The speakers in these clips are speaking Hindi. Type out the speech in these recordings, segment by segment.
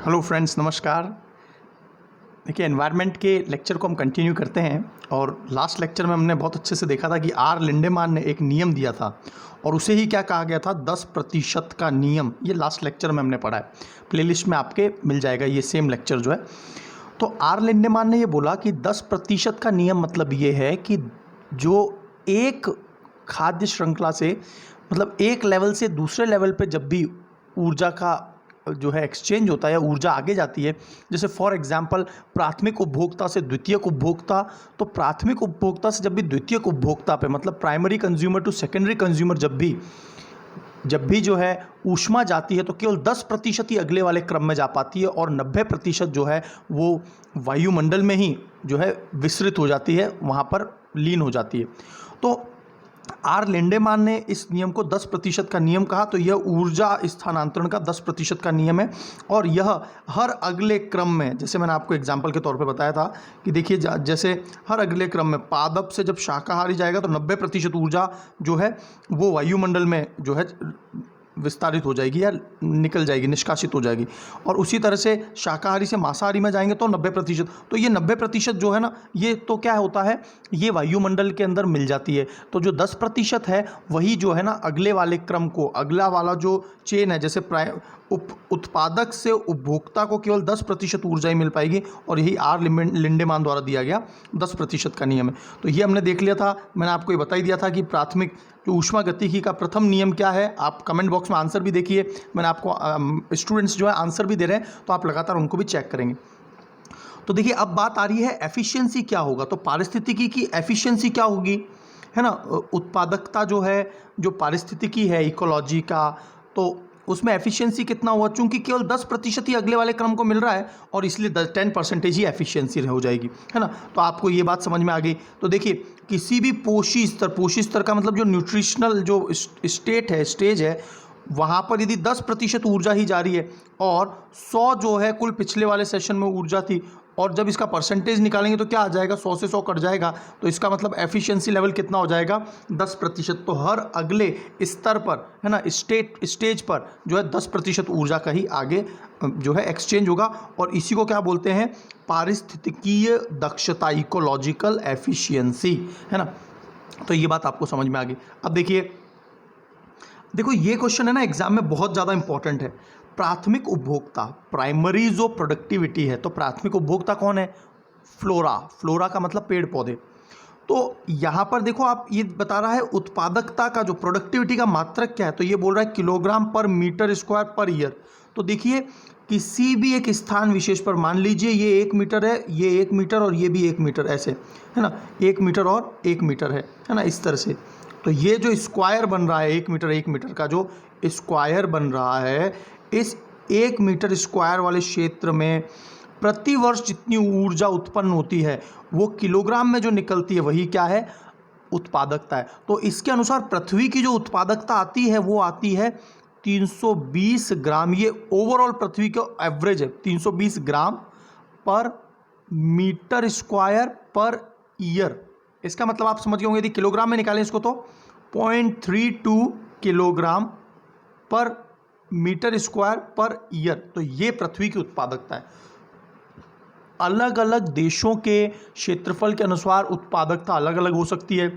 हेलो फ्रेंड्स, नमस्कार। देखिए, एनवायरनमेंट के लेक्चर को हम कंटिन्यू करते हैं और लास्ट लेक्चर में हमने बहुत अच्छे से देखा था कि आर लिंडेमान ने एक नियम दिया था और उसे ही क्या कहा गया था, 10% का नियम। ये लास्ट लेक्चर में हमने पढ़ा है, प्लेलिस्ट में आपके मिल जाएगा ये सेम लेक्चर जो है। तो आर लिंडेमान ने ये बोला कि 10% का नियम मतलब ये है कि जो एक खाद्य श्रृंखला से मतलब एक लेवल से दूसरे लेवल पे जब भी ऊर्जा का जो है एक्सचेंज होता है या ऊर्जा आगे जाती है, जैसे फॉर एग्जांपल प्राथमिक उपभोक्ता से द्वितीयक उपभोक्ता, तो प्राथमिक उपभोक्ता से जब भी द्वितीयक उपभोक्ता पे मतलब primary consumer to secondary consumer जब भी जो है ऊष्मा जाती है तो केवल 10% ही अगले वाले क्रम में जा पाती है और 90% जो है वो वायुमंडल में ही जो है विसरित हो जाती है, वहाँ पर लीन हो जाती है। तो आर लिंडेमान ने इस नियम को 10% का नियम कहा। तो यह ऊर्जा स्थानांतरण का 10% का नियम है और यह हर अगले क्रम में, जैसे मैंने आपको एग्जाम्पल के तौर पे बताया था कि देखिए जैसे हर अगले क्रम में पादप से जब शाकाहारी जाएगा तो 90% ऊर्जा जो है वो वायुमंडल में जो है विस्तारित हो जाएगी या निकल जाएगी, निष्कासित हो जाएगी। और उसी तरह से शाकाहारी से मांसाहारी में जाएंगे तो 90%। तो ये 90% जो है ना, ये तो क्या होता है, ये वायुमंडल के अंदर मिल जाती है। तो जो 10% है वही जो है ना अगले वाले क्रम को, अगला वाला जो चेन है, जैसे उत्पादक से उपभोक्ता को केवल 10% ऊर्जा ही मिल पाएगी और यही आर लिंडेमान द्वारा दिया गया 10% का नियम है। तो ये हमने देख लिया था, मैंने आपको ये बता ही दिया था कि प्राथमिक जो ऊष्मागतिकी का प्रथम नियम क्या है। आप कमेंट बॉक्स में आंसर भी देखिए, मैंने आपको स्टूडेंट्स जो है आंसर भी दे रहे हैं तो आप लगातार उनको भी चेक करेंगे। तो देखिए अब बात आ रही है एफिशिएंसी क्या होगा। तो पारिस्थितिकी की एफिशिएंसी क्या होगी, है ना, उत्पादकता जो है, जो पारिस्थितिकी है इकोलॉजी का, तो उसमें एफिशिएंसी कितना हुआ। चूंकि केवल 10% ही अगले वाले क्रम को मिल रहा है और इसलिए 10% ही एफिशिएंसी हो जाएगी, है ना। तो आपको ये बात समझ में आ गई। तो देखिए किसी भी पोषी स्तर का मतलब जो न्यूट्रिशनल जो स्टेज है, वहाँ पर यदि 10% ऊर्जा ही जा रही है और 100 जो है कुल पिछले वाले सेशन में ऊर्जा थी, और जब इसका परसेंटेज निकालेंगे तो क्या आ जाएगा, 100 से 100 कट जाएगा। तो इसका मतलब एफिशिएंसी लेवल कितना हो जाएगा, 10%। तो हर अगले स्तर पर, है ना, स्टेज पर जो है 10% ऊर्जा का ही आगे जो है एक्सचेंज होगा और इसी को क्या बोलते हैं, पारिस्थितिकीय दक्षता, इकोलॉजिकल एफिशिएंसी, है ना। तो ये बात आपको समझ में आ गई। अब देखो ये क्वेश्चन है ना एग्जाम में बहुत ज़्यादा इंपॉर्टेंट है। प्राथमिक उपभोक्ता, प्राइमरी जो प्रोडक्टिविटी है, तो प्राथमिक उपभोक्ता कौन है, फ्लोरा का मतलब पेड़ पौधे। तो यहाँ पर देखो आप, ये बता रहा है उत्पादकता का जो प्रोडक्टिविटी का मात्रक क्या है, तो ये बोल रहा है किलोग्राम पर मीटर स्क्वायर पर ईयर। तो देखिए किसी भी एक स्थान विशेष पर, मान लीजिए ये 1 मीटर है, ये 1 मीटर और ये भी 1 मीटर, ऐसे, है ना, 1 मीटर और 1 मीटर है ना, इस तरह से। तो ये जो स्क्वायर बन रहा है 1 मीटर का जो स्क्वायर बन रहा है, इस 1 मीटर स्क्वायर वाले क्षेत्र में प्रति वर्ष जितनी ऊर्जा उत्पन्न होती है वो किलोग्राम में जो निकलती है वही क्या है, उत्पादकता है। तो इसके अनुसार पृथ्वी की जो उत्पादकता आती है वो आती है 320 ग्राम। ये ओवरऑल पृथ्वी का एवरेज है, 320 ग्राम पर मीटर स्क्वायर पर ईयर। इसका मतलब आप समझ गए होंगे, यदि किलोग्राम में निकालें इसको तो 0.32 किलोग्राम पर मीटर स्क्वायर पर ईयर। तो ये पृथ्वी की उत्पादकता है। अलग अलग देशों के क्षेत्रफल के अनुसार उत्पादकता अलग अलग हो सकती है।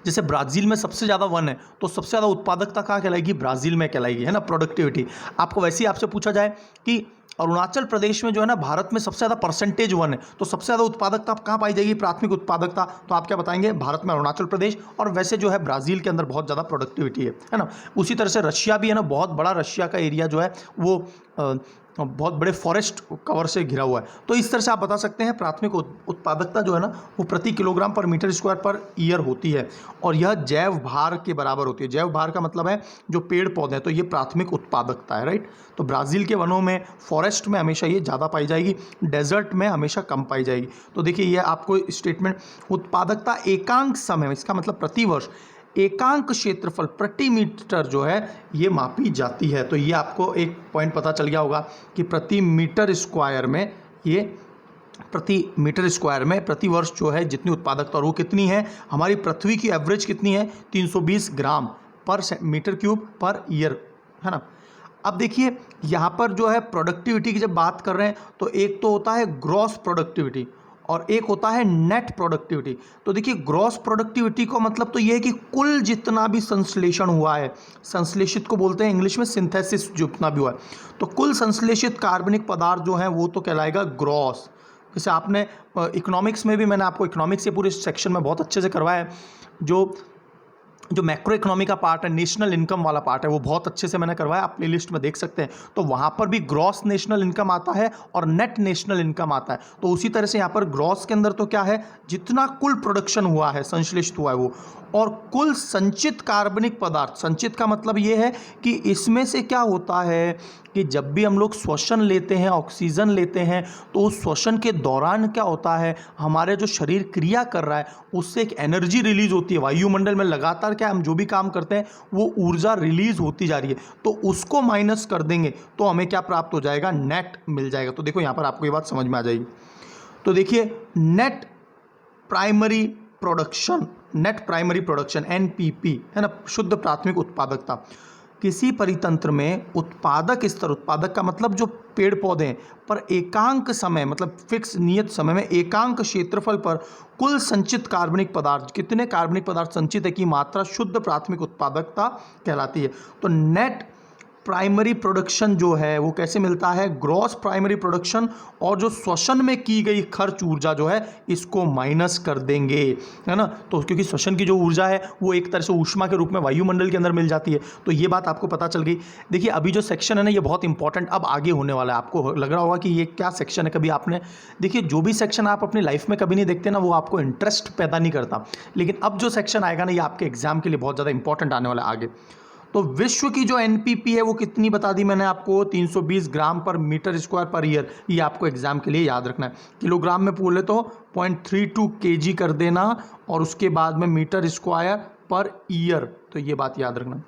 जैसे ब्राज़ील में सबसे ज़्यादा वन है तो सबसे ज़्यादा उत्पादकता कहाँ कहलाएगी, ब्राज़ील में कहलाएगी, है ना, प्रोडक्टिविटी। आपको वैसे ही आपसे पूछा जाए कि अरुणाचल प्रदेश में जो है ना भारत में सबसे ज़्यादा परसेंटेज वन है, तो सबसे ज़्यादा उत्पादकता कहाँ पाई जाएगी, प्राथमिक उत्पादकता। तो आप क्या बताएंगे, भारत में अरुणाचल प्रदेश। और वैसे जो है ब्राज़ील के अंदर बहुत ज़्यादा प्रोडक्टिविटी है ना। उसी तरह से रशिया भी है ना, बहुत बड़ा रशिया का एरिया जो है वो बहुत बड़े फॉरेस्ट कवर से घिरा हुआ है। तो इस तरह से आप बता सकते हैं प्राथमिक उत्पादकता जो है ना वो प्रति किलोग्राम पर मीटर स्क्वायर पर ईयर होती है और यह जैव भार के बराबर होती है। जैव भार का मतलब है जो पेड़ पौधे हैं, तो ये प्राथमिक उत्पादकता है, राइट। तो ब्राज़ील के वनों में, फॉरेस्ट में हमेशा ये ज़्यादा पाई जाएगी, डेजर्ट में हमेशा कम पाई जाएगी। तो देखिए ये आपको स्टेटमेंट, उत्पादकता एकांक समय, इसका मतलब प्रति वर्ष, एकांक क्षेत्रफल प्रति मीटर जो है ये मापी जाती है। तो ये आपको एक पॉइंट पता चल गया होगा कि प्रति मीटर स्क्वायर में, ये प्रति मीटर स्क्वायर में प्रति वर्ष जो है जितनी उत्पादकता, और वो कितनी है, हमारी पृथ्वी की एवरेज कितनी है, 320 ग्राम पर मीटर क्यूब पर ईयर, है ना। अब देखिए यहाँ पर जो है प्रोडक्टिविटी की जब बात कर रहे हैं तो एक तो होता है ग्रॉस प्रोडक्टिविटी और एक होता है नेट प्रोडक्टिविटी। तो देखिए ग्रॉस प्रोडक्टिविटी का मतलब तो ये है कि कुल जितना भी संश्लेषण हुआ है, संश्लेषित को बोलते हैं इंग्लिश में सिंथेसिस, जितना भी हुआ है, तो कुल संश्लेषित कार्बनिक पदार्थ जो है वो तो कहलाएगा ग्रॉस। जैसे आपने इकोनॉमिक्स में भी, मैंने आपको इकोनॉमिक्स के पूरे सेक्शन में बहुत अच्छे से करवाया है, जो मैक्रो इकोनॉमी का पार्ट है, नेशनल इनकम वाला पार्ट है, वो बहुत अच्छे से मैंने करवाया, आप प्लेलिस्ट में देख सकते हैं। तो वहाँ पर भी ग्रॉस नेशनल इनकम आता है और नेट नेशनल इनकम आता है। तो उसी तरह से यहाँ पर ग्रॉस के अंदर तो क्या है, जितना कुल प्रोडक्शन हुआ है, संश्लेषित हुआ है वो, और कुल संचित कार्बनिक पदार्थ। संचित का मतलब ये है कि इसमें से क्या होता है कि जब भी हम लोग श्वसन लेते हैं, ऑक्सीजन लेते हैं, तो उस श्वसन के दौरान क्या होता है, हमारे जो शरीर क्रिया कर रहा है उससे एक एनर्जी रिलीज होती है। वायुमंडल में लगातार क्या हम जो भी काम करते हैं वो ऊर्जा रिलीज होती जा रही है, तो उसको माइनस कर देंगे तो हमें क्या प्राप्त हो जाएगा, नेट मिल जाएगा। तो देखो यहाँ पर आपको ये बात समझ में आ जाएगी। तो देखिए net primary production, net primary production NPP है ना, शुद्ध प्राथमिक उत्पादकता। किसी परितंत्र में उत्पादक स्तर, उत्पादक का मतलब जो पेड़ पौधे हैं, पर एकांक समय मतलब फिक्स नियत समय में एकांक क्षेत्रफल पर कुल संचित कार्बनिक पदार्थ, कितने कार्बनिक पदार्थ संचित है की मात्रा शुद्ध प्राथमिक उत्पादकता कहलाती है। तो नेट प्राइमरी प्रोडक्शन जो है वो कैसे मिलता है, ग्रॉस प्राइमरी प्रोडक्शन, और जो श्वसन में की गई खर्च ऊर्जा जो है इसको माइनस कर देंगे, है ना। तो क्योंकि श्वसन की जो ऊर्जा है वो एक तरह से ऊष्मा के रूप में वायुमंडल के अंदर मिल जाती है। तो ये बात आपको पता चल गई। देखिए अभी जो सेक्शन है ना ये बहुत इंपॉर्टेंट अब आगे होने वाला है। आपको लग रहा होगा कि ये क्या सेक्शन है, कभी आपने देखिए जो भी सेक्शन आप अपनी लाइफ में कभी नहीं देखते ना, वो आपको इंटरेस्ट पैदा नहीं करता, लेकिन अब जो सेक्शन आएगा ना ये आपके एग्जाम के लिए बहुत ज़्यादा इंपॉर्टेंट आने वाला है आगे। तो विश्व की जो NPP है वो कितनी बता दी मैंने आपको, 320 ग्राम पर मीटर स्क्वायर पर ईयर। ये आपको एग्जाम के लिए याद रखना है। किलोग्राम में बोले तो 0.32 kg कर देना, और उसके बाद में मीटर स्क्वायर पर ईयर, तो ये बात याद रखना।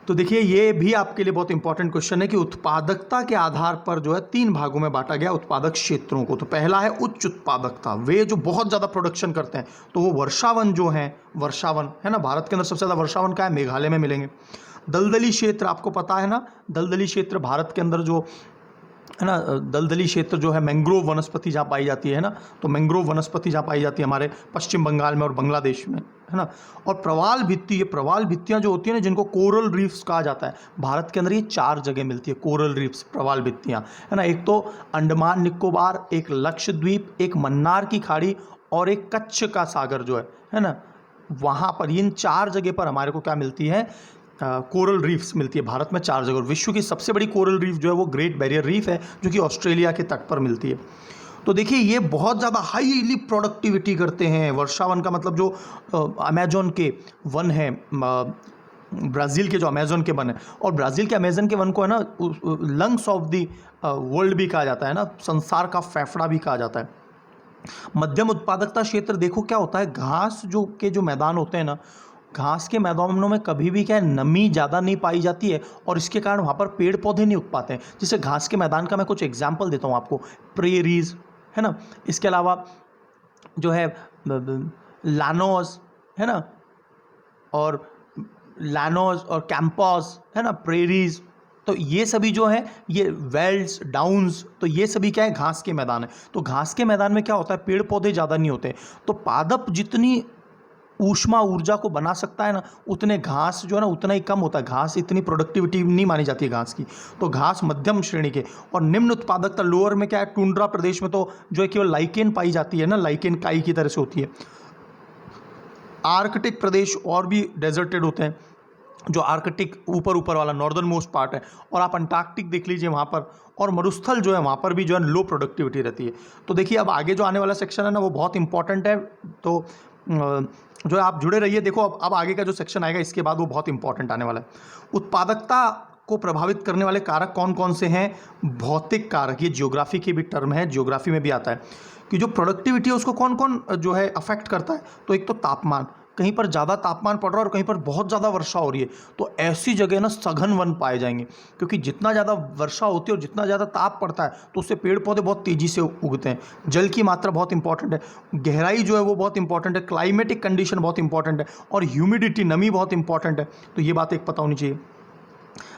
तो देखिए ये भी आपके लिए बहुत इंपॉर्टेंट क्वेश्चन है कि उत्पादकता के आधार पर जो है 3 भागों में बांटा गया उत्पादक क्षेत्रों को। तो पहला है उच्च उत्पादकता, वे जो बहुत ज़्यादा प्रोडक्शन करते हैं, तो वो वर्षावन जो है, वर्षावन है ना, भारत के अंदर सबसे ज़्यादा वर्षावन का है, मेघालय में मिलेंगे। दलदली क्षेत्र आपको पता है ना, दलदली क्षेत्र भारत के अंदर जो है ना, दलदली क्षेत्र जो है मैंग्रोव वनस्पति जहाँ पाई जाती है ना, तो मैंग्रोव वनस्पति जहाँ पाई जाती है हमारे पश्चिम बंगाल में और बांग्लादेश में, है ना। और प्रवाल भित्ति, ये प्रवाल भित्तियाँ जो होती हैं ना, जिनको कोरल रीफ्स कहा जाता है, भारत के अंदर ये 4 जगह मिलती है कोरल रीफ्स, प्रवाल भित्तियाँ, है ना। एक तो अंडमान निकोबार, एक लक्षद्वीप, एक मन्नार की खाड़ी और एक कच्छ का सागर जो है ना, वहाँ पर इन 4 जगह पर हमारे को क्या मिलती है, कोरल रीफ्स मिलती है। भारत में 4 जगह, और विश्व की सबसे बड़ी कोरल रीफ जो है वो ग्रेट बैरियर रीफ है, जो कि ऑस्ट्रेलिया के तट पर मिलती है। तो देखिए ये बहुत ज़्यादा हाईली प्रोडक्टिविटी करते हैं। वर्षावन का मतलब जो अमेजोन के वन है, ब्राज़ील के जो अमेजोन के वन है, और ब्राज़ील के अमेजन के वन को है ना लंग्स ऑफ द वर्ल्ड भी कहा जाता है ना, संसार का फेफड़ा भी कहा जाता है। मध्यम उत्पादकता क्षेत्र देखो क्या होता है, घास जो मैदान होते हैं ना, घास के मैदानों में कभी भी क्या है, नमी ज़्यादा नहीं पाई जाती है, और इसके कारण वहाँ पर पेड़ पौधे नहीं उग पाते हैं। जैसे घास के मैदान का मैं कुछ एग्जांपल देता हूँ आपको, प्रेरीज है ना, इसके अलावा जो है लानोस है ना, और लानोस और कैंपस है ना, प्रेरीज, तो ये सभी जो है ये वेल्ड्स, डाउन्स, तो ये सभी क्या है, घास के मैदान है। तो घास के मैदान में क्या होता है, पेड़ पौधे ज़्यादा नहीं होते, तो पादप जितनी ऊष्मा ऊर्जा को बना सकता है ना, उतने घास जो है ना उतना ही कम होता है। घास इतनी प्रोडक्टिविटी नहीं मानी जाती है घास की। तो घास मध्यम श्रेणी के, और निम्न उत्पादकता लोअर में क्या है, टुंड्रा प्रदेश में तो जो है केवल लाइकेन पाई जाती है ना, लाइकेन काई की तरह से होती है। आर्कटिक प्रदेश और भी डेजर्टेड होते हैं, जो आर्कटिक ऊपर वाला नॉर्दर्न मोस्ट पार्ट है, और आप अंटार्कटिक देख लीजिए वहाँ पर, और मरुस्थल जो है वहाँ पर भी जो है लो प्रोडक्टिविटी रहती है। तो देखिए अब आगे जो आने वाला सेक्शन है ना वो बहुत इंपॉर्टेंट है, तो जो है आप जुड़े रहिए। देखो अब आगे का जो सेक्शन आएगा इसके बाद वो बहुत इंपॉर्टेंट आने वाला है। उत्पादकता को प्रभावित करने वाले कारक कौन कौन से हैं, भौतिक कारक, ये जियोग्राफी की भी टर्म है, जियोग्राफी में भी आता है कि जो प्रोडक्टिविटी है उसको कौन कौन जो है अफेक्ट करता है। तो एक तो तापमान, कहीं पर ज़्यादा तापमान पड़ रहा है और कहीं पर बहुत ज़्यादा वर्षा हो रही है, तो ऐसी जगह ना सघन वन पाए जाएंगे, क्योंकि जितना ज़्यादा वर्षा होती है और जितना ज़्यादा ताप पड़ता है तो उससे पेड़ पौधे बहुत तेज़ी से उगते हैं। जल की मात्रा बहुत इंपॉर्टेंट है, गहराई जो है वो बहुत इंपॉर्टेंट है, क्लाइमेटिक कंडीशन बहुत इंपॉर्टेंट है, और ह्यूमिडिटी, नमी बहुत इंपॉर्टेंट है। तो ये बात एक पता होनी चाहिए।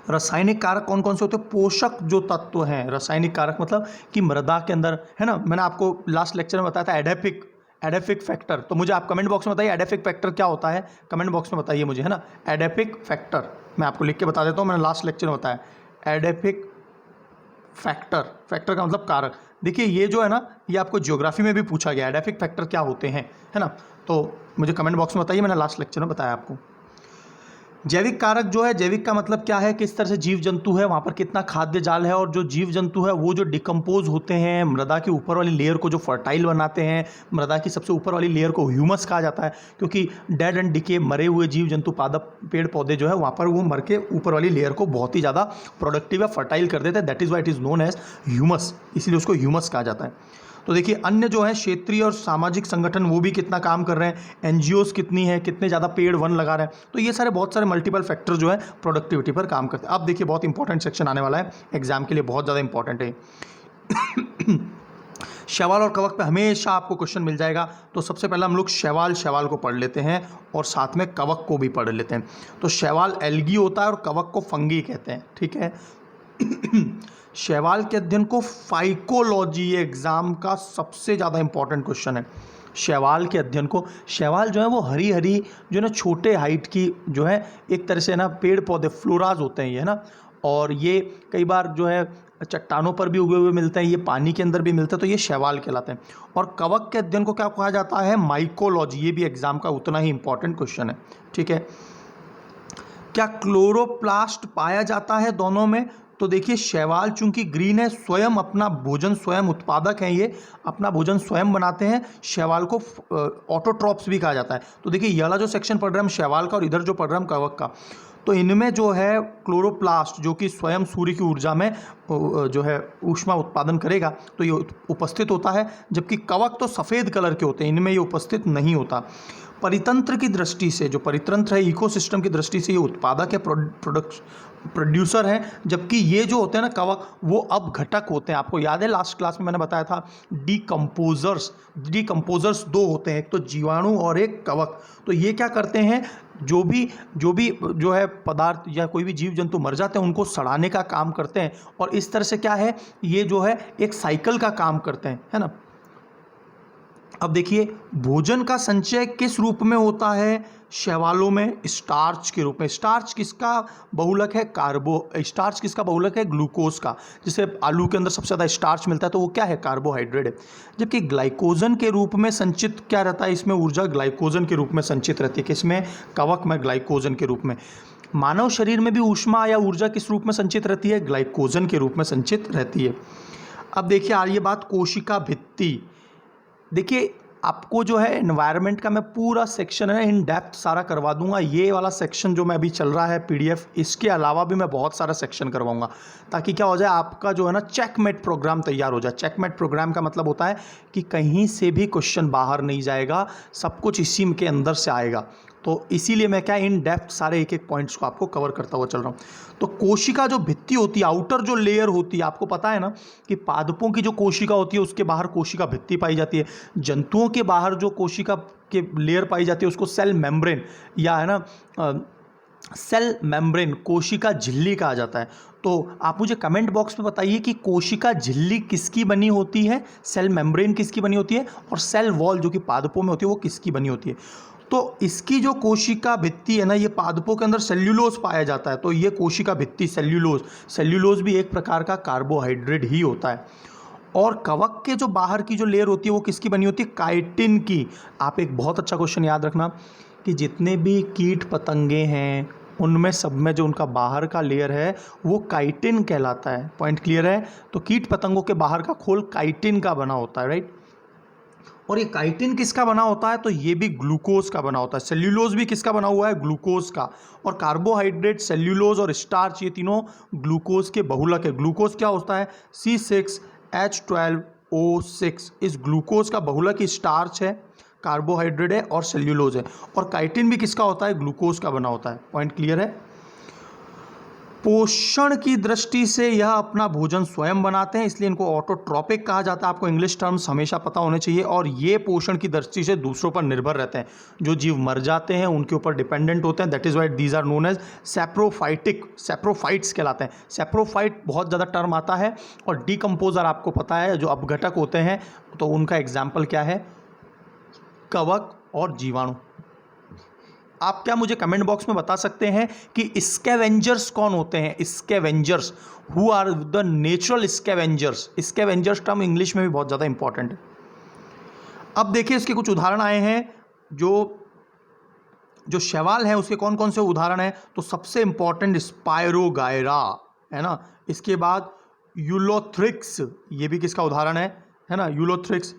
रासायनिक कारक कौन कौन से होते हैं? पोषक जो तत्व हैं, रासायनिक कारक मतलब कि मृदा के अंदर, है ना, मैंने आपको लास्ट लेक्चर में बताया था एडेफिक फैक्टर। तो मुझे आप कमेंट बॉक्स में बताइए एडेफिक फैक्टर क्या होता है, कमेंट बॉक्स में बताइए मुझे, है ना। एडेफिक फैक्टर मैं आपको लिख के बता देता हूँ, मैंने लास्ट लेक्चर में बताया एडेफिक फैक्टर का मतलब कारक। देखिए ये जो है ना, ये आपको ज्योग्राफी में भी पूछा गया, एडेफिक फैक्टर क्या होते हैं, है ना। तो मुझे कमेंट बॉक्स में बताइए, मैंने लास्ट लेक्चर में बताया आपको। जैविक कारक जो है, जैविक का मतलब क्या है, किस तरह से जीव जंतु है, वहाँ पर कितना खाद्य जाल है, और जो जीव जंतु है वो जो डिकम्पोज होते हैं, मृदा की ऊपर वाली लेयर को जो फर्टाइल बनाते हैं, मृदा की सबसे ऊपर वाली लेयर को ह्यूमस कहा जाता है, क्योंकि डेड एंड डिके मरे हुए जीव जंतु पादप पेड़ पौधे जो है वहाँ पर वो मर के ऊपर वाली लेयर को बहुत ही ज़्यादा प्रोडक्टिव या फर्टाइल कर देते हैं, that is why it is known as humus, इसीलिए उसको ह्यूमस कहा जाता है। तो देखिए अन्य जो है क्षेत्रीय और सामाजिक संगठन वो भी कितना काम कर रहे हैं, एनजीओज कितनी है, कितने ज़्यादा पेड़ वन लगा रहे हैं, तो ये सारे बहुत सारे मल्टीपल फैक्टर जो है प्रोडक्टिविटी पर काम करते हैं। अब देखिए बहुत इंपॉर्टेंट सेक्शन आने वाला है, एग्जाम के लिए बहुत ज़्यादा इंपॉर्टेंट है। शैवाल और कवक पे हमेशा आपको क्वेश्चन मिल जाएगा। तो सबसे पहले हम लोग शैवाल को पढ़ लेते हैं और साथ में कवक को भी पढ़ लेते हैं। तो शैवाल एल्गी होता है और कवक को फंगी कहते हैं, ठीक है। शैवाल के अध्ययन को फाइकोलॉजी, ये एग्जाम का सबसे ज़्यादा इंपॉर्टेंट क्वेश्चन है। शैवाल के अध्ययन को, शैवाल जो है वो हरी हरी जो है ना छोटे हाइट की जो है एक तरह से ना पेड़ पौधे फ्लोराज होते हैं ये, है ना, और ये कई बार जो है चट्टानों पर भी उगे हुए मिलते हैं, ये पानी के अंदर भी मिलते हैं, तो ये शैवाल कहलाते हैं। और कवक के अध्ययन को क्या कहा जाता है? माइकोलॉजी, ये भी एग्जाम का उतना ही इंपॉर्टेंट क्वेश्चन है, ठीक है। क्या क्लोरोप्लास्ट पाया जाता है दोनों में? तो देखिए शैवाल चूंकि ग्रीन है, स्वयं अपना भोजन स्वयं उत्पादक हैं, ये अपना भोजन स्वयं बनाते हैं। शैवाल को ऑटोट्रॉप्स भी कहा जाता है। तो देखिए ये वाला जो सेक्शन पढ़ रहे हैं हम शैवाल का और इधर जो पढ़ रहे हैं हम कवक का, तो इनमें जो है क्लोरोप्लास्ट जो कि स्वयं सूर्य की ऊर्जा में जो है ऊष्मा उत्पादन करेगा, तो ये उपस्थित होता है, जबकि कवक तो सफ़ेद कलर के होते हैं, इनमें ये उपस्थित नहीं होता। परितंत्र की दृष्टि से, जो परितंत्र है इकोसिस्टम की दृष्टि से, ये उत्पादक है, प्रोड्यूसर है, जबकि ये जो होते हैं ना कवक, वो अब घटक होते हैं। आपको याद है लास्ट क्लास में मैंने बताया था डिकम्पोजर्स दो होते हैं, एक तो जीवाणु और एक कवक। तो ये क्या करते हैं, जो भी जो है पदार्थ या कोई भी जीव जंतु मर जाते हैं उनको सड़ाने का काम करते हैं, और इस तरह से क्या है, ये जो है एक साइकिल का काम करते हैं, है ना। अब देखिए भोजन का संचय किस रूप में होता है शैवालों में? स्टार्च के रूप में। स्टार्च किसका बहुलक है? स्टार्च किसका बहुलक है? ग्लूकोज का। जैसे आलू के अंदर सबसे ज़्यादा स्टार्च मिलता है तो वो क्या है? कार्बोहाइड्रेट है। जबकि ग्लाइकोजन के रूप में संचित क्या रहता है इसमें? ऊर्जा ग्लाइकोजन के रूप में संचित रहती है। किसमें? कवक में ग्लाइकोजन के रूप में। मानव शरीर में भी ऊष्मा या ऊर्जा किस रूप में संचित रहती है? ग्लाइकोजन के रूप में संचित रहती है। अब देखिए आ रही है बात कोशिका भित्ति। देखिए आपको जो है एनवायरनमेंट का मैं पूरा सेक्शन है इन डेप्थ सारा करवा दूंगा। ये वाला सेक्शन जो मैं अभी चल रहा है पीडीएफ, इसके अलावा भी मैं बहुत सारा सेक्शन करवाऊंगा, ताकि क्या हो जाए आपका जो है ना चेकमेट प्रोग्राम तैयार हो जाए। चेकमेट प्रोग्राम का मतलब होता है कि कहीं से भी क्वेश्चन बाहर नहीं जाएगा, सब कुछ इसी के अंदर से आएगा। तो इसीलिए मैं क्या इन डेप्थ सारे एक एक पॉइंट्स को आपको कवर करता हुआ चल रहा हूँ। तो कोशिका जो भित्ति होती है, आउटर जो लेयर होती है, आपको पता है ना कि पादपों की जो कोशिका होती है उसके बाहर कोशिका भित्ति पाई जाती है। जंतुओं के बाहर जो कोशिका के लेयर पाई जाती है उसको सेल मेम्ब्रेन या है ना सेल मेम्ब्रेन, कोशिका झिल्ली कहा जाता है। तो आप मुझे कमेंट बॉक्स में बताइए कि कोशिका झिल्ली किसकी बनी होती है, सेल मेम्ब्रेन किसकी बनी होती है, और सेल वॉल जो कि पादपों में होती है वो किसकी बनी होती है। तो इसकी जो कोशिका भित्ति है ना, ये पादपों के अंदर सेल्यूलोज पाया जाता है, तो ये कोशिका भित्ति सेल्यूलोज भी एक प्रकार का कार्बोहाइड्रेट ही होता है। और कवक के जो बाहर की जो लेयर होती है वो किसकी बनी होती है? काइटिन की। आप एक बहुत अच्छा क्वेश्चन याद रखना कि जितने भी कीट पतंगे हैं उनमें सब में जो उनका बाहर का लेयर है वो काइटिन कहलाता है। पॉइंट क्लियर है? तो कीट पतंगों के बाहर का खोल काइटिन का बना होता है, राइट। और ये काइटिन किसका बना होता है? तो ये भी ग्लूकोज का बना होता है। सेल्यूलोज भी किसका बना हुआ है? ग्लूकोज का। और कार्बोहाइड्रेट, सेल्यूलोज और स्टार्च, ये तीनों ग्लूकोज के बहुलक है। ग्लूकोज क्या होता है? C6H12O6। इस ग्लूकोज का बहुलक स्टार्च है, कार्बोहाइड्रेट है और सेल्यूलोज है। और काइटिन भी किसका होता है? ग्लूकोज का बना होता है। पॉइंट क्लियर है? पोषण की दृष्टि से यह अपना भोजन स्वयं बनाते हैं, इसलिए इनको ऑटोट्रॉपिक कहा जाता है। आपको इंग्लिश टर्म्स हमेशा पता होने चाहिए। और ये पोषण की दृष्टि से दूसरों पर निर्भर रहते हैं। जो जीव मर जाते हैं उनके ऊपर डिपेंडेंट होते हैं। That is why these are known as saprophytic, saprophytes कहलाते हैं। सैप्रोफाइट बहुत ज़्यादा टर्म आता है। और डिकम्पोजर आपको पता है, जो अपघटक होते हैं, तो उनका एग्जाम्पल क्या है? कवक और जीवाणु। आप क्या मुझे कमेंट बॉक्स में बता सकते हैं कि स्कैवेंजर्स कौन होते हैं? Scavengers, who are the natural scavengers? Scavengers term English में भी बहुत ज़्यादा इंपॉर्टेंट है। अब देखिए इसके कुछ उदाहरण आए हैं। जो शैवाल है उसके कौन कौन से उदाहरण हैं? तो सबसे इंपॉर्टेंट स्पायरोगायरा है ना। इसके बाद यूलोथ्रिक्स, ये भी किसका उदाहरण है ना, यूलोथ्रिक्स।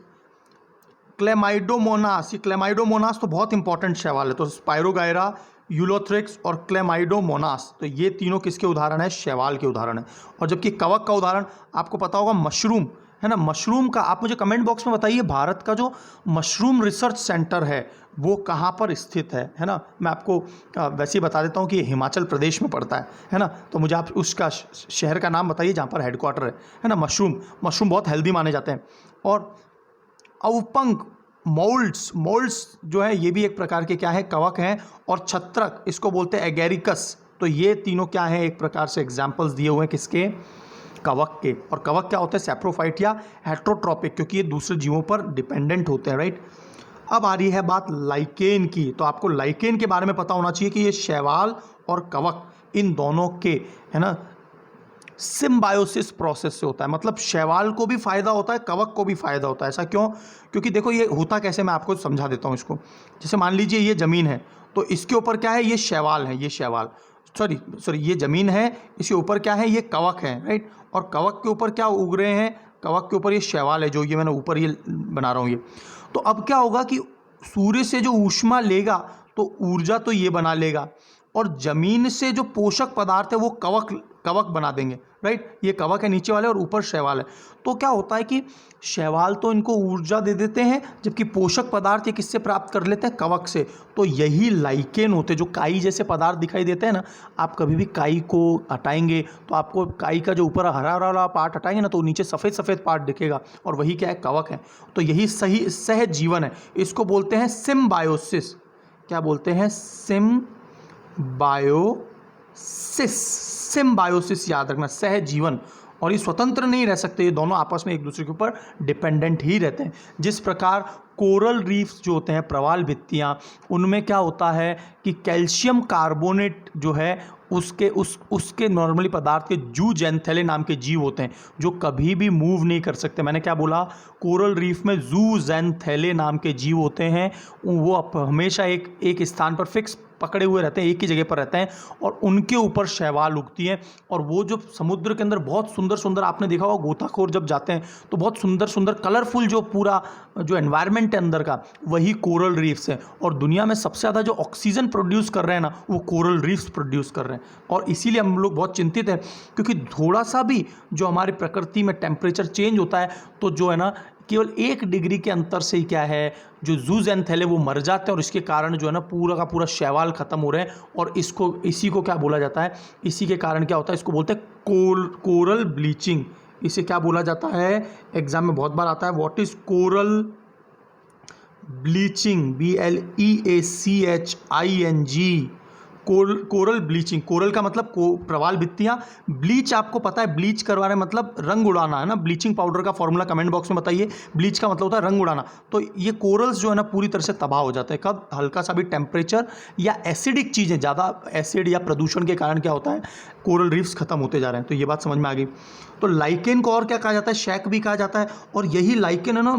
क्लेमाइडोमोनास, ये क्लेमाइडोमोनास तो बहुत इंपॉर्टेंट शैवाल है। तो स्पायरोगायरा, यूलोथ्रिक्स और क्लेमाइडोमोनास, तो ये तीनों किसके उदाहरण है? शैवाल के उदाहरण है। और जबकि कवक का उदाहरण आपको पता होगा मशरूम है ना। मशरूम का आप मुझे कमेंट बॉक्स में बताइए, भारत का जो मशरूम रिसर्च सेंटर है वो कहाँ पर स्थित है ना। मैं आपको वैसे ही बता देता हूँ कि ये हिमाचल प्रदेश में पड़ता है ना। तो मुझे आप उसका शहर का नाम बताइए जहाँ पर हेडक्वार्टर है ना। मशरूम बहुत हेल्दी माने जाते हैं। और अवपंक, मोल्ड्स जो है ये भी एक प्रकार के क्या है? कवक हैं। और छत्रक, इसको बोलते हैं एगेरिकस। तो ये तीनों क्या हैं? एक प्रकार से एग्जाम्पल्स दिए हुए हैं किसके? कवक के। और कवक क्या होते हैं? सैप्रोफाइट या हेट्रोट्रॉपिक, क्योंकि ये दूसरे जीवों पर डिपेंडेंट होते हैं, राइट। अब आ रही है बात लाइकेन की। तो आपको लाइकेन के बारे में पता होना चाहिए कि ये शैवाल और कवक, इन दोनों के है ना सिम्बायोसिस प्रोसेस से होता है। मतलब शैवाल को भी फायदा होता है, कवक को भी फायदा होता है। ऐसा क्यों? क्योंकि देखो ये होता कैसे, मैं आपको समझा देता हूँ इसको। जैसे मान लीजिए ये ज़मीन है, तो इसके ऊपर क्या है? ये शैवाल है, ये शैवाल, सॉरी ये ज़मीन है, इसके ऊपर क्या है? ये कवक है, राइट। और कवक के ऊपर क्या उग रहे हैं? कवक के ऊपर ये शैवाल है, जो ये मैंने ऊपर ये बना रहा हूँ ये। तो अब क्या होगा कि सूर्य से जो ऊष्मा लेगा तो ऊर्जा तो ये बना लेगा, और ज़मीन से जो पोषक पदार्थ है वो कवक बना देंगे, राइट। ये कवक है नीचे वाले और ऊपर शैवाल है। तो क्या होता है कि शैवाल तो इनको ऊर्जा दे देते हैं, जबकि पोषक पदार्थ ये किससे प्राप्त कर लेते हैं? कवक से। तो यही लाइकेन होते हैं, जो काई जैसे पदार्थ दिखाई देते हैं ना। आप कभी भी काई को हटाएंगे तो आपको काई का जो ऊपर हरा हरा पार्ट हटाएंगे ना, तो नीचे सफ़ेद सफ़ेद पार्ट दिखेगा, और वही क्या है? कवक है। तो यही सही सहज जीवन है। इसको बोलते हैं सिम्बायोसिस। क्या बोलते हैं? सिम्बायोसिस याद रखना, सहज जीवन। और ये स्वतंत्र नहीं रह सकते, ये दोनों आपस में एक दूसरे के ऊपर डिपेंडेंट ही रहते हैं। जिस प्रकार कोरल रीफ्स जो होते हैं, प्रवाल भित्तियाँ, उनमें क्या होता है कि कैल्शियम कार्बोनेट जो है उसके नॉर्मली पदार्थ के जूजेंथेले नाम के जीव होते हैं, जो कभी भी मूव नहीं कर सकते। मैंने क्या बोला? कोरल रीफ में जूजेंथेले नाम के जीव होते हैं। वो हमेशा एक स्थान पर फिक्स पकड़े हुए रहते हैं, एक ही जगह पर रहते हैं, और उनके ऊपर शैवाल उगती हैं। और वो जो समुद्र के अंदर बहुत सुंदर सुंदर, आपने देखा होगा गोताखोर जब जाते हैं तो बहुत सुंदर सुंदर कलरफुल जो पूरा जो एनवायरनमेंट है अंदर का, वही कोरल रीफ्स हैं। और दुनिया में सबसे ज़्यादा जो ऑक्सीजन प्रोड्यूस कर रहे हैं ना, वो कोरल रीफ्स प्रोड्यूस कर रहे हैं। और इसीलिए हम लोग बहुत चिंतित हैं, क्योंकि थोड़ा सा भी जो हमारी प्रकृति में टेम्परेचर चेंज होता है, तो जो है ना केवल 1 डिग्री के अंतर से ही क्या है, जो जूजेंथेले वो मर जाते हैं, और इसके कारण जो है ना पूरा का पूरा शैवाल खत्म हो रहे हैं। और इसी को क्या बोला जाता है? इसी के कारण क्या होता है? इसको बोलते हैं कोरल ब्लीचिंग। इसे क्या बोला जाता है? एग्जाम में बहुत बार आता है। What is coral bleaching? BLEACHING, coral bleaching. Coral का मतलब प्रवाल भित्तियाँ, ब्लीच आपको पता है, ब्लीच करवाने मतलब रंग उड़ाना है ना। ब्लीचिंग पाउडर का फॉर्मूला कमेंट बॉक्स में बताइए। ब्लीच का मतलब होता है रंग उड़ाना। तो ये कोरल्स जो है ना पूरी तरह से तबाह हो जाते हैं। कब? हल्का सा भी टेम्परेचर या एसिडिक चीज़ें, ज़्यादा एसिड या प्रदूषण के कारण क्या होता है? कोरल रीफ्स खत्म होते जा रहे हैं। तो ये बात समझ में आ गई। तो लाइकेन को और क्या कहा जाता है? शैक भी कहा जाता है। और यही लाइकेन है ना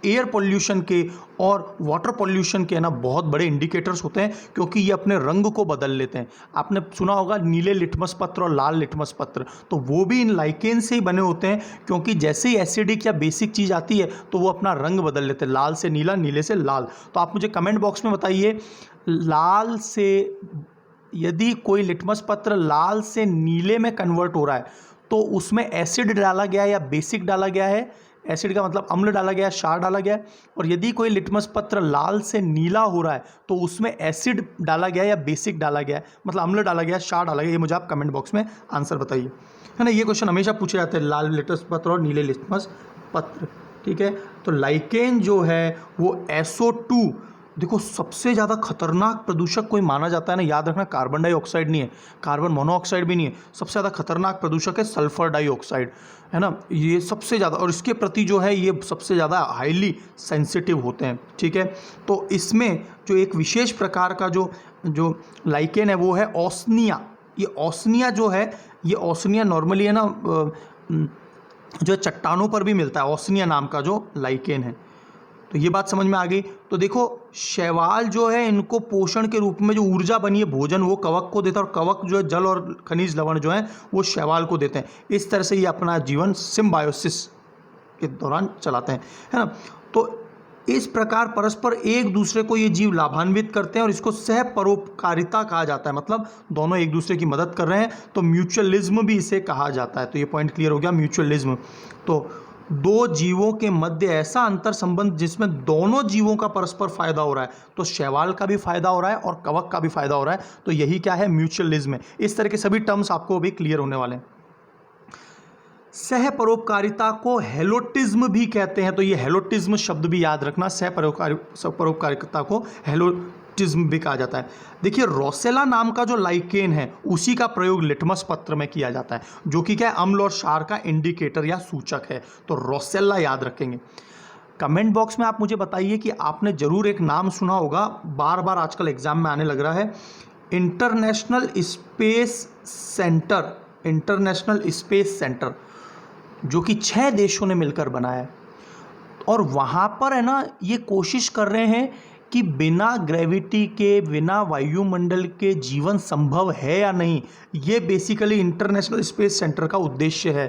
एयर पोल्यूशन के और वाटर पोल्यूशन के ना बहुत बड़े इंडिकेटर्स होते हैं, क्योंकि ये अपने रंग को बदल लेते हैं। आपने सुना होगा नीले लिटमस पत्र और लाल लिटमस पत्र, तो वो भी इन लाइकेन से ही बने होते हैं, क्योंकि जैसे ही एसिडिक या बेसिक चीज़ आती है तो वो अपना रंग बदल लेते हैं, लाल से नीला, नीले से लाल। तो आप मुझे कमेंट बॉक्स में बताइए, लाल से यदि कोई लिटमस पत्र लाल से नीले में कन्वर्ट हो रहा है तो उसमें एसिड डाला गया है या बेसिक डाला गया है? एसिड का मतलब अम्ल डाला गया है, क्षार डाला गया है। और यदि कोई लिटमस पत्र लाल से नीला हो रहा है तो उसमें एसिड डाला गया है या बेसिक डाला गया है, मतलब अम्ल डाला गया है, क्षार डाला गया। ये मुझे आप कमेंट बॉक्स में आंसर बताइए, है ना। ये क्वेश्चन हमेशा पूछे जाते हैं, लाल लिटमस पत्र और नीले लिटमस पत्र, ठीक है। तो लाइकेन जो है वो SO2, देखो सबसे ज़्यादा खतरनाक प्रदूषक कोई माना जाता है ना, याद रखना, कार्बन डाइऑक्साइड नहीं है, कार्बन मोनोऑक्साइड भी नहीं है, सबसे ज़्यादा खतरनाक प्रदूषक है सल्फर डाइऑक्साइड, है ना। ये सबसे ज़्यादा, और इसके प्रति जो है ये सबसे ज़्यादा हाईली सेंसिटिव होते हैं, ठीक है। तो इसमें जो एक विशेष प्रकार का जो लाइकेन है वो है ओस्निया। ये ओस्निया जो है, ये ओस्निया नॉर्मली है ना जो चट्टानों पर भी मिलता है, ओस्निया नाम का जो लाइकेन है। तो ये बात समझ में आ गई। तो देखो शैवाल जो है इनको पोषण के रूप में जो ऊर्जा बनी है भोजन वो कवक को देता है, और कवक जो है जल और खनिज लवण जो है वो शैवाल को देते हैं। इस तरह से ये अपना जीवन सिम्बायोसिस के दौरान चलाते हैं, है ना। तो इस प्रकार परस्पर एक दूसरे को ये जीव लाभान्वित करते हैं और इसको सह परोपकारिता कहा जाता है, मतलब दोनों एक दूसरे की मदद कर रहे हैं, तो म्यूचुअलिज्म भी इसे कहा जाता है। तो ये पॉइंट क्लियर हो गया, म्यूचुअलिज्म। तो दो जीवों के मध्य ऐसा अंतर संबंध जिसमें दोनों जीवों का परस्पर फायदा हो रहा है, तो शैवाल का भी फायदा हो रहा है और कवक का भी फायदा हो रहा है, तो यही क्या है, म्यूचुअलिज्म है। इस तरह के सभी टर्म्स आपको अभी क्लियर होने वाले हैं। सह परोपकारिता को हेलोटिज्म भी कहते हैं, तो ये हेलोटिज्म शब्द भी याद रखना, सह परोपकारिता को हेलोटिज्म भी कहा जाता है। देखिए रोसेला नाम का जो लाइकेन है उसी का प्रयोग लिटमस पत्र में किया जाता है, जो कि क्या है, अम्ल और क्षार का इंडिकेटर या सूचक है। तो रोसेला याद रखेंगे। कमेंट बॉक्स में आप मुझे बताइए कि आपने जरूर एक नाम सुना होगा, बार बार आजकल एग्जाम में आने लग रहा है, international space centre. International space centre जो कि 6 देशों ने मिलकर बनाया है, और वहाँ पर है ना ये कोशिश कर रहे हैं कि बिना ग्रेविटी के, बिना वायुमंडल के जीवन संभव है या नहीं। ये बेसिकली इंटरनेशनल स्पेस सेंटर का उद्देश्य है।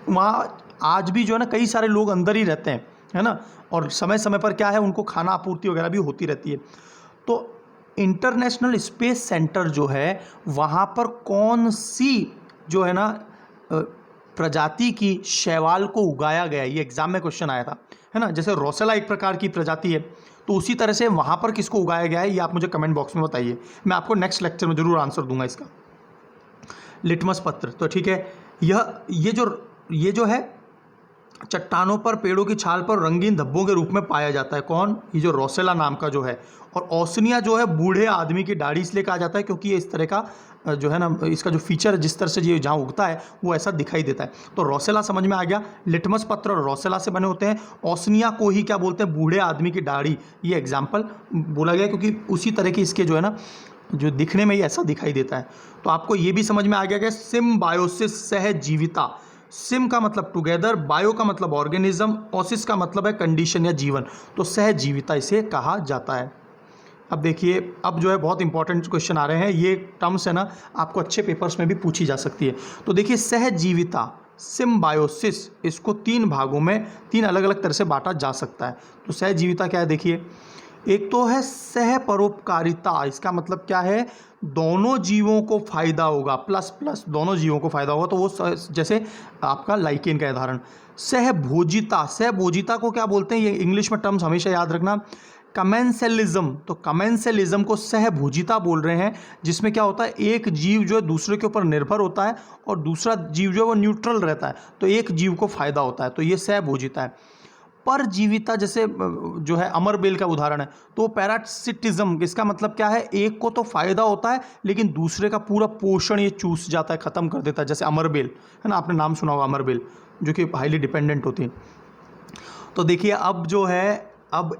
वहाँ आज भी जो है ना कई सारे लोग अंदर ही रहते हैं, है ना, और समय समय पर क्या है उनको खाना आपूर्ति वगैरह भी होती रहती है। तो इंटरनेशनल स्पेस सेंटर जो है वहाँ पर कौन सी जो है ना प्रजाति की शैवाल को उगाया गया, ये एग्जाम में क्वेश्चन आया था, है ना। जैसे रोसेला एक प्रकार की प्रजाति है, तो उसी तरह से वहाँ पर किसको उगाया गया है ये आप मुझे कमेंट बॉक्स में बताइए, मैं आपको नेक्स्ट लेक्चर में जरूर आंसर दूंगा इसका। लिटमस पत्र, तो ठीक है, ये जो है चट्टानों पर, पेड़ों की छाल पर रंगीन धब्बों के रूप में पाया जाता है। कौन, ये जो रोसेला नाम का जो है। और ओसनिया जो है बूढ़े आदमी की दाढ़ी इसलिए कहा जाता है क्योंकि ये इस तरह का जो है ना, इसका जो फीचर जिस तरह से ये जहाँ उगता है वो ऐसा दिखाई देता है। तो रोसेला समझ में आ गया, लिटमस पत्र और रोसेला से बने होते हैं। ओसनिया को ही क्या बोलते हैं, बूढ़े आदमी की दाढ़ी, ये एग्जाम्पल बोला गया क्योंकि उसी तरह की इसके जो है ना जो दिखने में ही ऐसा दिखाई देता है। तो आपको ये भी समझ में आ गया कि सिम्बायोसिस, सहजीविता। सिम का मतलब टुगेदर, बायो का मतलब ऑर्गेनिज्म, ओसिस का मतलब है कंडीशन या जीवन, तो सहजीविता इसे कहा जाता है। अब देखिए, अब जो है बहुत इंपॉर्टेंट क्वेश्चन आ रहे हैं, ये टर्म्स है ना आपको अच्छे पेपर्स में भी पूछी जा सकती है। तो देखिए सहजीविता, सिम्बायोसिस, इसको 3 भागों में 3 अलग अलग तरह से बांटा जा सकता है। तो सहजीविता क्या है, देखिए एक तो है सह परोपकारिता, इसका मतलब क्या है, दोनों जीवों को फायदा होगा, प्लस प्लस दोनों जीवों को फायदा होगा, तो वो जैसे आपका लाइकेन का उदाहरण। सहभोजिता, सहभोजिता को क्या बोलते हैं, ये इंग्लिश में टर्म्स हमेशा याद रखना, कमेंसेलिज्म। तो कमेंसेलिज्म को सहभोजिता बोल रहे हैं, जिसमें क्या होता है, एक जीव जो है दूसरे के ऊपर निर्भर होता है और दूसरा जीव जो है वो न्यूट्रल रहता है, तो एक जीव को फायदा होता है, तो ये सहभोजिता है। परजीविता, जैसे जो है अमरबेल का उदाहरण है, तो पैरासिटिज्म, इसका मतलब क्या है, एक को तो फायदा होता है लेकिन दूसरे का पूरा पोषण ये चूस जाता है, खत्म कर देता है, जैसे अमरबेल, है ना, आपने नाम सुना होगा अमरबेल, जो कि हाईली डिपेंडेंट होती है। तो देखिए अब जो है, अब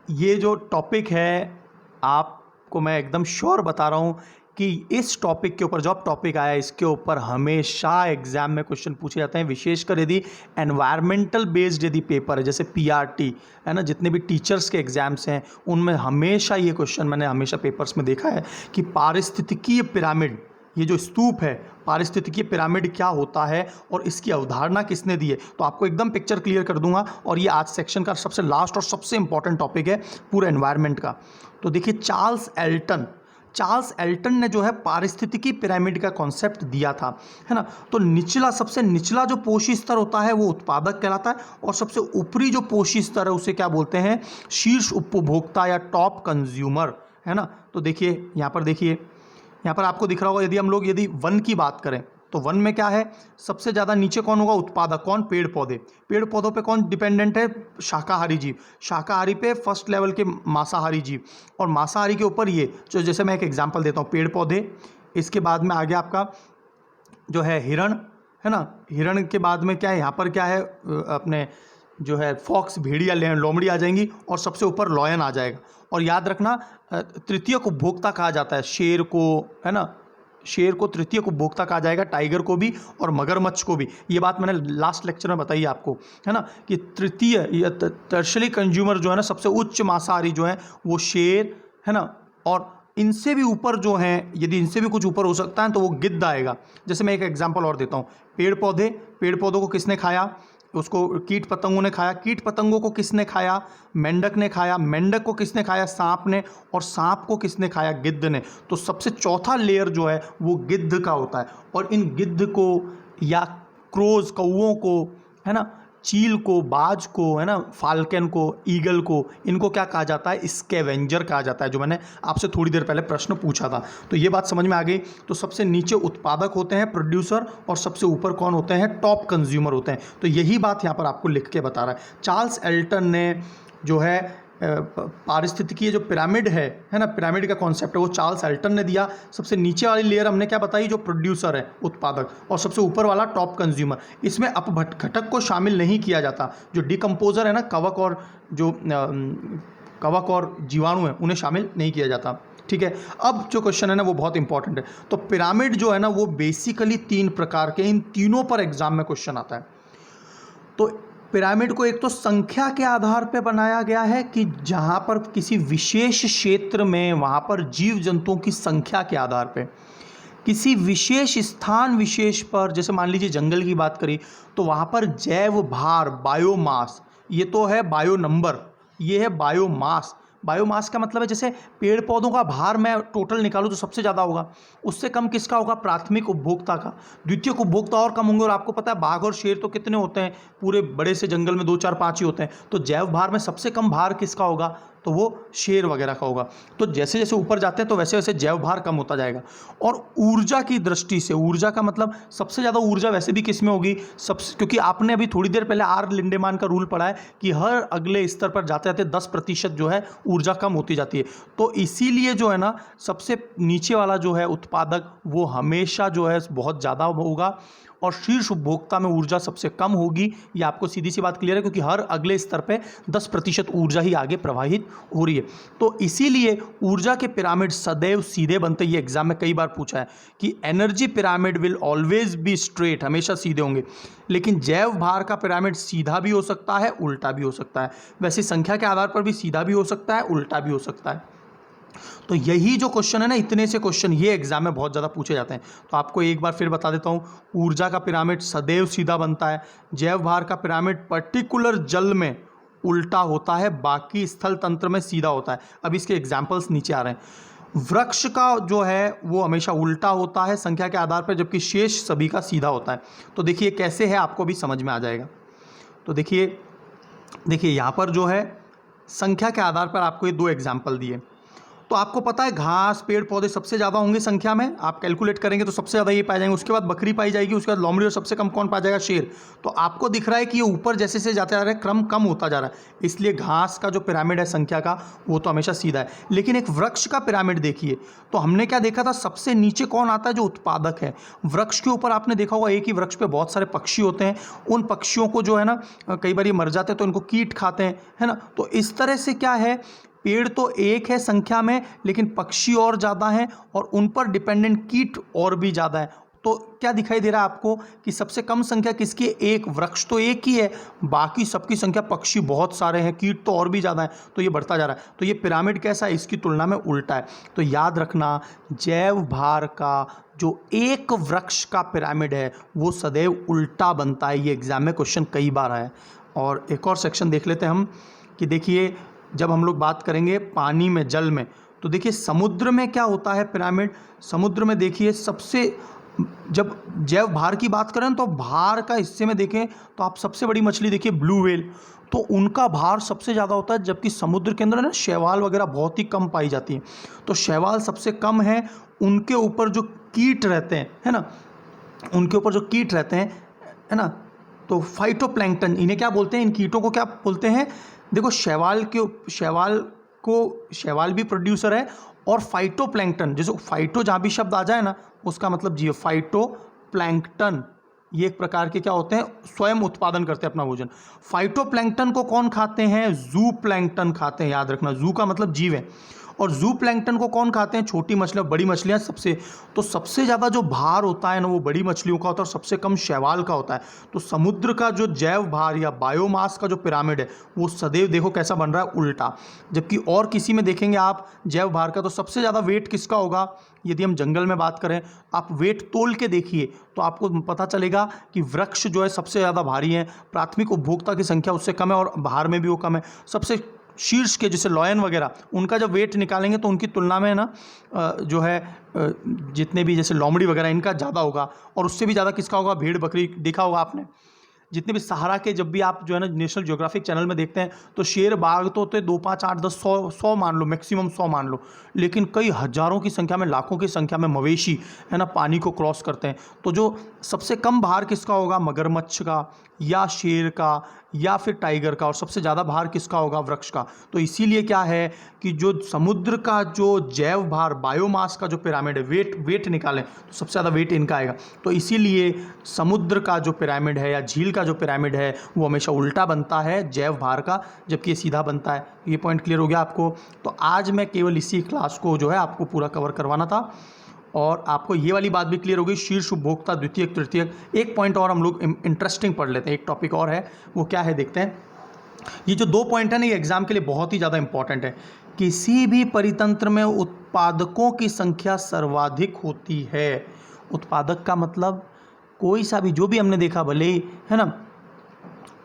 ये जो टॉपिक है आपको मैं एकदम श्योर बता रहा हूँ कि इस टॉपिक के ऊपर, जो अब टॉपिक आया इसके ऊपर हमेशा एग्जाम में क्वेश्चन पूछे जाते हैं, विशेषकर यदि एनवायरमेंटल बेस्ड यदि पेपर है, जैसे पीआरटी है ना, जितने भी टीचर्स के एग्जाम्स हैं उनमें हमेशा ये क्वेश्चन मैंने हमेशा पेपर्स में देखा है कि पारिस्थितिकीय पिरामिड, ये जो स्तूप है, पारिस्थितिकीय पिरामिड क्या होता है और इसकी अवधारणा किसने दी है, तो आपको एकदम पिक्चर क्लियर कर दूंगा। और ये आज सेक्शन का सबसे लास्ट और सबसे इंपॉर्टेंट टॉपिक है पूरे एनवायरनमेंट का। तो देखिए चार्ल्स एल्टन, चार्ल्स एल्टन ने जो है पारिस्थितिकी पिरामिड का कॉन्सेप्ट दिया था, है ना। तो निचला, सबसे निचला जो पोषी स्तर होता है वो उत्पादक कहलाता है, और सबसे ऊपरी जो पोषी स्तर है उसे क्या बोलते हैं, शीर्ष उपभोक्ता या टॉप कंज्यूमर, है ना। तो देखिए यहाँ पर, देखिए यहाँ पर आपको दिख रहा होगा, यदि वन की बात करें तो वन में क्या है, सबसे ज़्यादा नीचे कौन होगा, उत्पादक। कौन, पेड़ पौधे। पेड़ पौधों पे कौन डिपेंडेंट है, शाकाहारी जीव। शाकाहारी पे फर्स्ट लेवल के मांसाहारी जीव, और मांसाहारी के ऊपर ये जो, जैसे मैं एक एग्जांपल देता हूँ, पेड़ पौधे, इसके बाद में आ गया आपका जो है हिरण, है ना। हिरण के बाद में क्या है, यहाँ पर क्या है, अपने जो है फॉक्स, भेड़िया, लोमड़ी आ जाएंगी, और सबसे ऊपर लॉयन आ जाएगा। और याद रखना, तृतीयक उपभोक्ता कहा जाता है शेर को, है ना। शेर को तृतीयक उपभोक्ता कहा जाएगा, टाइगर को भी और मगरमच्छ को भी। ये बात मैंने लास्ट लेक्चर में बताई आपको, है ना, कि तृतीय या टर्शरी कंज्यूमर जो है ना, सबसे उच्च मांसाहारी जो है वो शेर, है ना। और इनसे भी ऊपर जो हैं, यदि इनसे भी कुछ ऊपर हो सकता है तो वो गिद्ध आएगा। जैसे मैं एक एग्जांपल और देता हूँ, पेड़ पौधे, पेड़ पौधों को किसने खाया, उसको कीट पतंगों ने खाया। कीट पतंगों को किसने खाया, मेंढक ने खाया। मेंढक को किसने खाया, सांप ने। और सांप को किसने खाया, गिद्ध ने। तो सबसे चौथा लेयर जो है वो गिद्ध का होता है। और इन गिद्ध को या क्रोज, कौओं को, है ना, चील को, बाज को, है ना, फाल्कन को, ईगल को, इनको क्या कहा जाता है, स्कैवेंजर कहा जाता है, जो मैंने आपसे थोड़ी देर पहले प्रश्न पूछा था। तो ये बात समझ में आ गई। तो सबसे नीचे उत्पादक होते हैं, प्रोड्यूसर, और सबसे ऊपर कौन होते हैं, टॉप कंज्यूमर होते हैं। तो यही बात यहाँ पर आपको लिख के बता रहा है। चार्ल्स एल्टन ने जो है पारिस्थितिकी जो पिरामिड है ना, पिरामिड का कॉन्सेप्ट है वो चार्ल्स एल्टन ने दिया। सबसे नीचे वाली लेयर हमने क्या बताई, जो प्रोड्यूसर है, उत्पादक, और सबसे ऊपर वाला टॉप कंज्यूमर। इसमें अपघटक को शामिल नहीं किया जाता। जो डिकम्पोजर है ना, कवक और जो कवक और जीवाणु है, उन्हें शामिल नहीं किया जाता। ठीक है। अब जो क्वेश्चन है ना वो बहुत इंपॉर्टेंट है। तो पिरामिड जो है ना वो बेसिकली 3 प्रकार के, इन तीनों पर एग्जाम में क्वेश्चन आता है। तो पिरामिड को एक तो संख्या के आधार पर बनाया गया है, कि जहाँ पर किसी विशेष क्षेत्र में वहाँ पर जीव जंतुओं की संख्या के आधार पे, किसी विशेष स्थान विशेष पर, जैसे मान लीजिए जंगल की बात करी तो वहाँ पर जैव भार, बायोमास, ये तो है बायो नंबर, ये है बायोमास। बायोमास का मतलब है जैसे पेड़ पौधों का भार मैं टोटल निकालूं तो सबसे ज़्यादा होगा, उससे कम किसका होगा, प्राथमिक उपभोक्ता का। द्वितीयक उपभोक्ता और कम होंगे। और आपको पता है बाघ और शेर तो कितने होते हैं, पूरे बड़े से जंगल में 2, 4, 5 ही होते हैं। तो जैव भार में सबसे कम भार किसका होगा, तो वो शेर वगैरह का होगा। तो जैसे जैसे ऊपर जाते हैं तो वैसे वैसे जैव भार कम होता जाएगा। और ऊर्जा की दृष्टि से, ऊर्जा का मतलब सबसे ज़्यादा ऊर्जा वैसे भी किस में होगी, सबसे, क्योंकि आपने अभी थोड़ी देर पहले आर लिंडेमान का रूल पढ़ा है कि हर अगले स्तर पर जाते जाते 10% जो है ऊर्जा कम होती जाती है। तो इसीलिए जो है ना सबसे नीचे वाला जो है उत्पादक वो हमेशा जो है बहुत ज़्यादा होगा, और शीर्ष उपभोक्ता में ऊर्जा सबसे कम होगी। ये आपको सीधी सी बात क्लियर है, क्योंकि हर अगले स्तर पे 10% ऊर्जा ही आगे प्रवाहित हो रही है। तो इसीलिए ऊर्जा के पिरामिड सदैव सीधे बनते। ये एग्जाम में कई बार पूछा है कि energy pyramid will always be straight, हमेशा सीधे होंगे। लेकिन जैव भार का पिरामिड सीधा भी हो सकता है, उल्टा भी हो सकता है। वैसे संख्या के आधार पर भी सीधा भी हो सकता है, उल्टा भी हो सकता है। तो यही जो क्वेश्चन है ना, इतने से क्वेश्चन ये एग्जाम में बहुत ज़्यादा पूछे जाते हैं। तो आपको एक बार फिर बता देता हूँ, ऊर्जा का पिरामिड सदैव सीधा बनता है। जैव भार का पिरामिड पर्टिकुलर जल में उल्टा होता है, बाकी स्थल तंत्र में सीधा होता है। अब इसके एग्जाम्पल्स नीचे आ रहे हैं। वृक्ष का जो है वो हमेशा उल्टा होता है संख्या के आधार पर, जबकि शेष सभी का सीधा होता है। तो देखिए कैसे है, आपको भी समझ में आ जाएगा। तो देखिए यहाँ पर जो है संख्या के आधार पर आपको ये 2 एग्जाम्पल दिए। तो आपको पता है घास, पेड़ पौधे सबसे ज़्यादा होंगे संख्या में, आप कैलकुलेट करेंगे तो सबसे ज़्यादा ये पाए जाएंगे। उसके बाद बकरी पाई जाएगी, उसके बाद लोमड़ी, और सबसे कम कौन पाया जाएगा, शेर। तो आपको दिख रहा है कि ये ऊपर जैसे से जाते जा रहे हैं, क्रम कम होता जा रहा है। इसलिए घास का जो पिरामिड है संख्या का, वो तो हमेशा सीधा है। लेकिन एक वृक्ष का पिरामिड देखिए, तो हमने क्या देखा था, सबसे नीचे कौन आता है, जो उत्पादक है। वृक्ष के ऊपर आपने देखा होगा एक ही वृक्ष पे बहुत सारे पक्षी होते हैं। उन पक्षियों को जो है ना कई बार ये मर जाते हैं तो इनको कीट खाते हैं, है ना। तो इस तरह से क्या है, पेड़ तो एक है संख्या में, लेकिन पक्षी और ज़्यादा हैं, और उन पर डिपेंडेंट कीट और भी ज़्यादा है। तो क्या दिखाई दे रहा है आपको कि सबसे कम संख्या किसकी है, एक। वृक्ष तो एक ही है, बाकी सबकी संख्या, पक्षी बहुत सारे हैं, कीट तो और भी ज़्यादा है। तो ये बढ़ता जा रहा है। तो ये पिरामिड कैसा है, इसकी तुलना में उल्टा है। तो याद रखना, जैव भार का जो एक वृक्ष का पिरामिड है वो सदैव उल्टा बनता है। ये एग्जाम में क्वेश्चन कई बार आया है। और एक और सेक्शन देख लेते हैं हम, कि देखिए जब हम लोग बात करेंगे पानी में, जल में, तो देखिए समुद्र में क्या होता है पिरामिड, समुद्र में देखिए सबसे, जब जैव भार की बात करें तो भार का हिस्से में देखें तो आप सबसे बड़ी मछली देखिए ब्लू व्हेल, तो उनका भार सबसे ज़्यादा होता है, जबकि समुद्र के अंदर ना शैवाल वगैरह बहुत ही कम पाई जाती हैं। तो शैवाल सबसे कम है, उनके ऊपर जो कीट रहते हैं, है ना, उनके ऊपर जो कीट रहते हैं, है ना, तो फाइटोप्लैंक्टन, इन्हें क्या बोलते हैं, इन कीटों को क्या बोलते हैं, देखो शैवाल भी प्रोड्यूसर है, और फाइटोप्लैंक्टन, जैसे फाइटो जहाँ भी शब्द आ जाए ना उसका मतलब जीव, फाइटोप्लैंक्टन ये एक प्रकार के क्या होते हैं, स्वयं उत्पादन करते हैं अपना भोजन। फाइटोप्लैंक्टन को कौन खाते हैं, जू प्लैंक्टन खाते हैं, याद रखना, जू का मतलब जीव है, और जू प्लैंक्टन को कौन खाते हैं, छोटी मछलियाँ, बड़ी मछलियाँ सबसे, तो सबसे ज़्यादा जो भार होता है ना वो बड़ी मछलियों का होता है और सबसे कम शैवाल का होता है। तो समुद्र का जो जैव भार या बायोमास का जो पिरामिड है वो सदैव देखो कैसा बन रहा है, उल्टा। जबकि और किसी में देखेंगे आप जैव भार का तो सबसे ज़्यादा वेट किसका होगा, यदि हम जंगल में बात करें, आप वेट तोल के देखिए तो आपको पता चलेगा कि वृक्ष जो है सबसे ज़्यादा भारी है, प्राथमिक उपभोक्ता की संख्या उससे कम है और भार में भी वो कम है। सबसे शीर्ष के जैसे लॉयन वगैरह, उनका जब वेट निकालेंगे तो उनकी तुलना में ना जो है जितने भी जैसे लोमड़ी वगैरह इनका ज़्यादा होगा, और उससे भी ज़्यादा किसका होगा, भेड़ बकरी, देखा होगा आपने। जितने भी सहारा के, जब भी आप जो है ना नेशनल ज्योग्राफिक चैनल में देखते हैं तो शेर बाघ तो होते 2, 5, 8, 10, 100 मान लो, मैक्सिमम 100 मान लो, लेकिन कई हजारों की संख्या में, लाखों की संख्या में मवेशी है ना पानी को क्रॉस करते हैं। तो जो सबसे कम भार किसका होगा, मगरमच्छ का या शेर का या फिर टाइगर का, और सबसे ज़्यादा भार किसका होगा, वृक्ष का। तो इसीलिए क्या है कि जो समुद्र का जो जैव भार, बायोमास का जो पिरामिड है, वेट निकालें तो सबसे ज़्यादा वेट इनका आएगा। तो इसीलिए समुद्र का जो पिरामिड है या झील का जो पिरामिड है वो हमेशा उल्टा बनता है जैव भार का, जबकि ये सीधा बनता है। ये पॉइंट क्लियर हो गया आपको। तो आज मैं केवल इसी क्लास को जो है आपको पूरा कवर करवाना था, और आपको ये वाली बात भी क्लियर हो गई, शीर्ष उपभोक्ता, द्वितीयक, तृतीयक। एक पॉइंट और हम लोग इंटरेस्टिंग पढ़ लेते हैं, एक टॉपिक और है, वो क्या है देखते हैं। ये जो 2 पॉइंट है ना, ये एग्जाम के लिए बहुत ही ज़्यादा इंपॉर्टेंट है। किसी भी परितंत्र में उत्पादकों की संख्या सर्वाधिक होती है। उत्पादक का मतलब कोई सा भी, जो भी हमने देखा भले ही, है ना,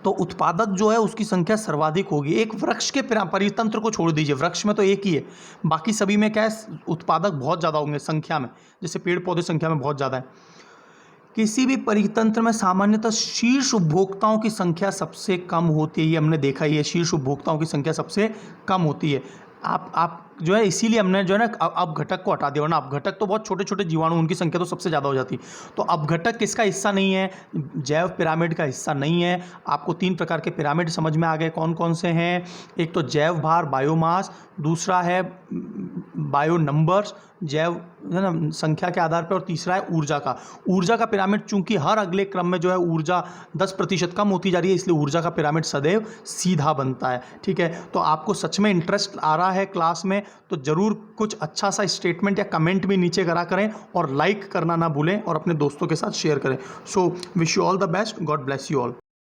तो उत्पादक जो है उसकी संख्या सर्वाधिक होगी। एक वृक्ष के परितंत्र को छोड़ दीजिए, वृक्ष में तो एक ही है, बाकी सभी में क्या है, उत्पादक बहुत ज़्यादा होंगे संख्या में, जैसे पेड़ पौधे संख्या में बहुत ज़्यादा है। किसी भी परितंत्र में सामान्यतः शीर्ष उपभोक्ताओं की संख्या सबसे कम होती है, ये हमने देखा ही है, शीर्ष उपभोक्ताओं की संख्या सबसे कम होती है। आप जो है, इसीलिए हमने जो है ना अपघटक को हटा दिया, वरना अपघटक तो बहुत छोटे छोटे जीवाणु, उनकी संख्या तो सबसे ज़्यादा हो जाती। तो अपघटक किसका हिस्सा नहीं है, जैव पिरामिड का हिस्सा नहीं है। आपको 3 प्रकार के पिरामिड समझ में आ गए, कौन कौन से हैं, एक तो जैव भार, बायोमास, दूसरा है बायो नंबर्स, जैव है ना संख्या के आधार पर, और तीसरा है ऊर्जा का पिरामिड। चूंकि हर अगले क्रम में जो है ऊर्जा 10% कम होती जा रही है, इसलिए ऊर्जा का पिरामिड सदैव सीधा बनता है। ठीक है, तो आपको सच में इंटरेस्ट आ रहा है क्लास में तो ज़रूर कुछ अच्छा सा स्टेटमेंट या कमेंट भी नीचे करा करें, और लाइक करना ना भूलें, और अपने दोस्तों के साथ शेयर करें। So wish you all the best, God bless you all.